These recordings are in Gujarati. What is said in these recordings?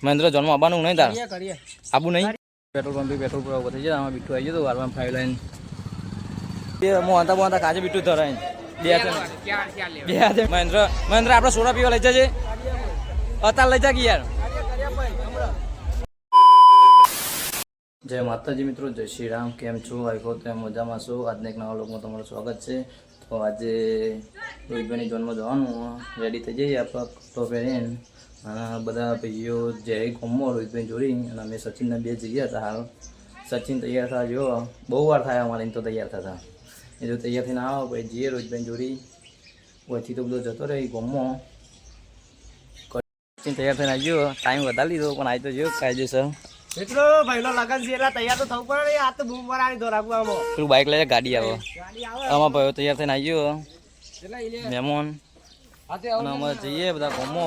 મહેન્દ્ર જોનમાં આવવાનું નહીં તાર આબુ નહીં પેટ્રોલ પંપે પેટ્રોલ પુરાવો થઈ જાય આમાં બીટું આવી ગયું વારમાં 5 લાઈન મોહનતા મોહનતા કાજે બીટું ધરાય બે હાથે મહેન્દ્ર આપણે સોડા પીવા લઈ જજે અત્યારે લઈ જા કે યાર જય માતાજી મિત્રો, જય શ્રી રામ. કેમ છો? આઈ હોપ તમે મજામાં છો. આજના એક નવા લોકમાં તમારું સ્વાગત છે. તો આજે રોહિતભાઈની જન્મ જવાનું રેડી થઈ જઈએ આપણે તો પહેરીને અને બધા ભાઈઓ જય ગમો રોહિતભાઈ જોડી અને અમે સચિનના બે જગ્યા હતા. હાલ સચિન તૈયાર થયા જો બહુ વાર થાય અમારે તો તૈયાર થતા એ જો તૈયાર થઈને આવો પછી જઈએ રોહિતભાઈ જોડી પછી તો બધો જતો રહે ગમો સચિન તૈયાર થઈને આવ્યો ટાઈમ વધારી લીધો પણ આવી તો જો કાયદેસર મિત્રો ભાઈનો લગન છે એટલે તૈયાર તો થવું પડે આ તો બૂમ મારાની દોરાકું આમાં પેલું બાઈક લઈને ગાડી આવે આમાં ભાઈઓ તૈયાર થઈને આવ્યો મહેમાન અને અમે જઈએ બધા ગમો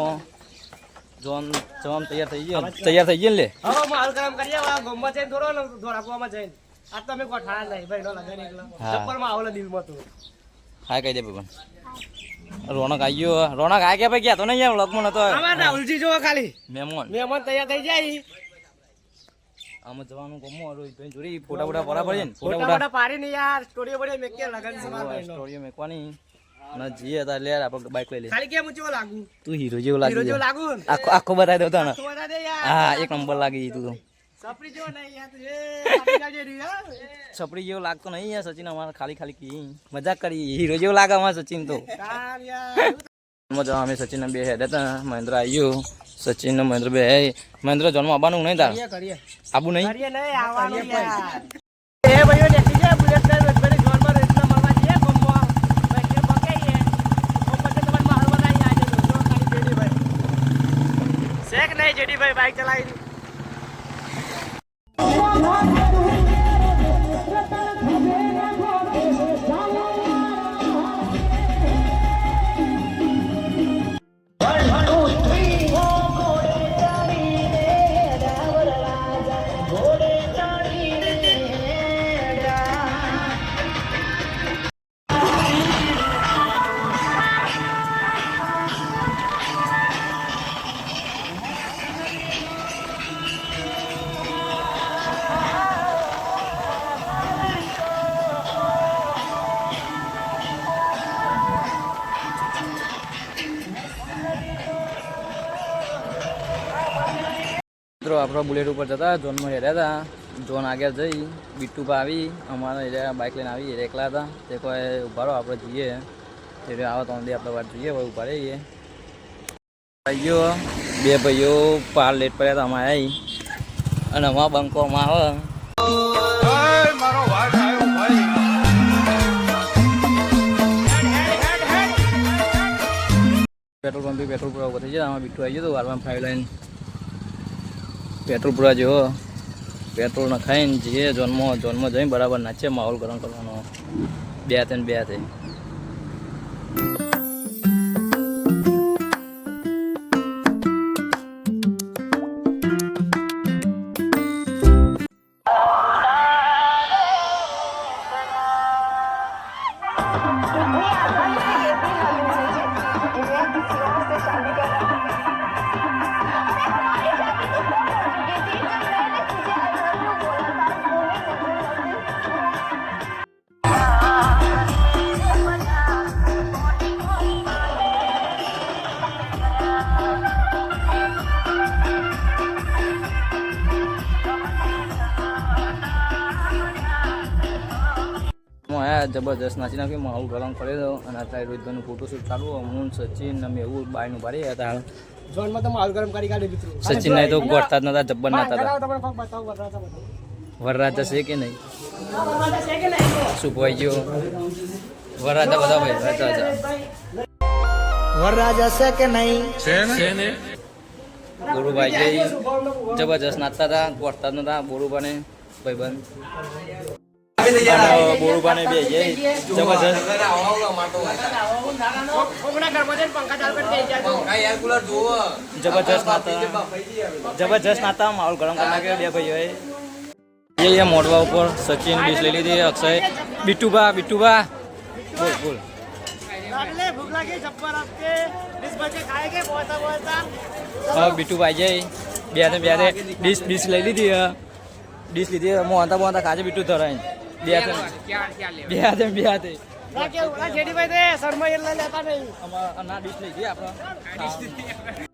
જોન જવામ તૈયાર થઈ ગયો લે હવે માલ કામ કરીએ ગમમાં જઈને દોરો ને દોરાકવામાં જઈને આ તો અમે ગોઠાણા નહીં ભાઈનો લગન એકલો ચપ્પરમાં આવલે દિલમાં તું હા કહી દે પણ રોનક આવ્યો રોનક આ કે ભાઈ ગયા તો નહીં લગમાં નતો રાહુલજી જોવો ખાલી મહેમાન તૈયાર થઈ જાય આમાં જવાનું ગમો રોહિતભાઈ જોડી ફોટા પડા પડે ને ફોટા પાડી ને યાર સ્ટોરીઓ બડે મેકે લગન છે મારો સ્ટોરીઓ મેકવાની ના જીએ તા લે આપણે બાઈક લઈ લે ખાલી કેમ ઊંચો લાગુ તું હીરો જેવો લાગુ આખો બતાવી દઉં તને હા એક નંબર લાગી તું તો સપરી જેવો નહીં યાર છપરી જેવો લાગતો નહીં યાર સચિન અમારે ખાલી કી મજાક કરી હીરો જેવો લાગે અમારે સચિન તો મજા અમે સચિન બે હેડ હતા મહેન્દ્ર આવ્યો સચિન ને મહેન્દ્ર બે મહેન્દ્ર જન્મ આવવાનું નહીં તાર આબુ નહીં જેડીભાઈ બાઈક ચલાવી આપણા બુલેટ ઉપર જતા ઝોનમાં હેર્યા હતા ઝોન આગળ જઈ બીટુપા આવી અમારા એરિયા બાઇક લઈને આવી એકલા હતા તે કોઈ ઉભા રહો આપણે જઈએ એટલે આવો તો આપણે વાત જોઈએ ભાઈ ઉભા રહીએ ભાઈઓ બે ભાઈઓ પાર લેટ પડ્યા હતા અમારે આવી અને અમારા બંકોમાં આવે પેટ્રોલ પંપે પેટ્રોલ પુરાવો થઈ જાય આમાં બીટું આવી ગયું વારમાં 5 લાઈન પેટ્રોલ પૂરા જેવો પેટ્રોલ નખાઈને જઈએ જોનમાં જઈને બરાબર નાચીએ માહોલ ગરમ કરવાનો બે હાથે જબરદસ્ત નાચી નાખ્યું માહોલ ગરમ કરેલો અને અત્યારે રોહિતભાઈનું ફોટોશૂટ ચાલુ હું સચિન અમે એવું બાયનું ભારી હતા જોનમાં તો માહોલ ગરમ કરી કાઢી મિત્રો સચિન ને તો ગોઠતા જ નતા જબ્બર નતા વરરાજા છે કે નહીં શું ભાઈ ગયો વરરાજા બધા ભાઈ વરરાજા છે કે નહીં છે ને બોરુભાઈ જઈ જબરજસ્ત નાચતા હતા ગોઠતા જ નતા બોરુભાને ભાઈબંધ બોરુભાને બે જબરજસ્ત જબરજસ્ત નાતા માહોલ ગરમ કરી નાખ્યો બે ભાઈઓએ મોઢવા ઉપર સચિન ડીશ લઈ લીધી અક્ષય બીટુભા બોલ બીટુભાઈ જઈ બે હાથે ડીશ લઈ લીધી ડીશ લીધી મોહનતા કાજે બીટું ધરાય બે હાથે જેડીભાઈ તે શર્મા એટલા લેતા નહીં ના ડીશ લઈ ગયા આપણે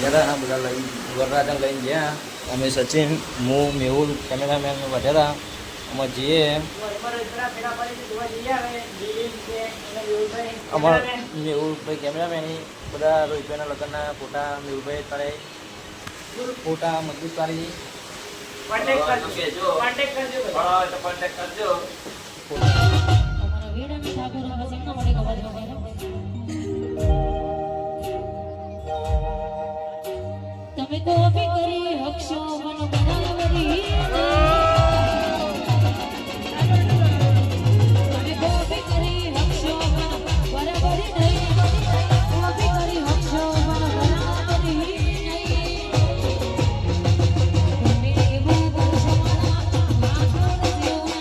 ગયા બધા લઈ વરરાજા લઈને ગયા અમે સચિન હું મેહુલ કેમેરામેન વધ્યા હતા અમે જઈએ અમારા મેહુલભાઈ કેમેરામેન બધા રોહિતભાઈના લગ્નના ફોટા મેહુલભાઈ તારે ફોટા મજબૂત તારી કોન્ટેક્ટ કરજો તમે કોપી કરી હક્ષો મન બનાવરી તમે કોપી કરી હક્ષો મન બરાબરી નહીં કોપી કરી હક્ષો મન બનાવરી નહીં તમે એવું બોલશો મારા માથો રસ્યો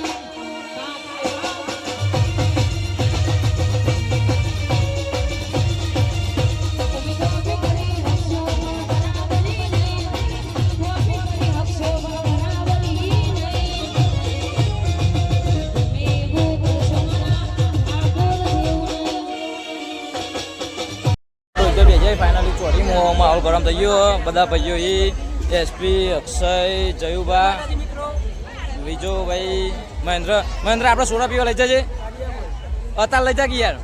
ફાઇનલી ચોરીમાં માહોલ ગરમ થઈ ગયો બધા ભાઈઓ એસપી અક્ષય જયુભા વિજોભાઈ મહેન્દ્ર આપણે સોડા પીવા લઈ જજે અત્યારે લઈ જા કે યાર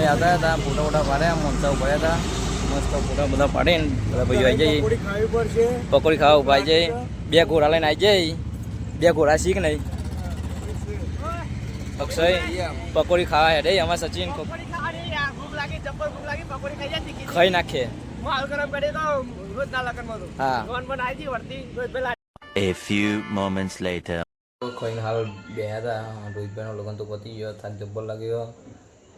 આવતા હતા ફોટા ફોટા પાડ્યા મોટા પડ્યા હતા મસ્ત ફોટા બધા પાડીને બધા ભાઈઓ આવી જઈએ પકોડી ખાવા ઉભા આવી જાય બે ઘોડા લઈને આવી જાય બે ઘોડા શીખ નહીં અક્ષય પકોડી ખાવા હેડે અમારા સચિન ખાઈ નાખીએ માલ ગરમ કરી તો રોજ ના લગન માં હા લોન પણ આવી હતી વર્તી રોજ પેલા A few moments later. ખાઈને હાલ બે હતા રોહિતભાઈનો લગ્ન તો પતી ગયો થાક જબ્બર લાગ્યો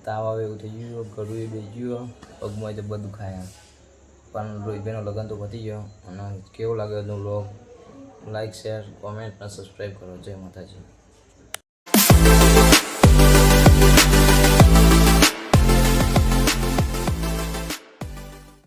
તાવ આવે એવું થઈ ગયું ગળું એ બે ગયો પગમાં જબ્બર દુખાયા પણ રોહિતભાઈનો લગ્ન તો પતી ગયો અને કેવો લાગ્યો તો વ્લોગ લાઈક શેર કોમેન્ટ અને સબસ્ક્રાઈબ કરો જય માતાજી.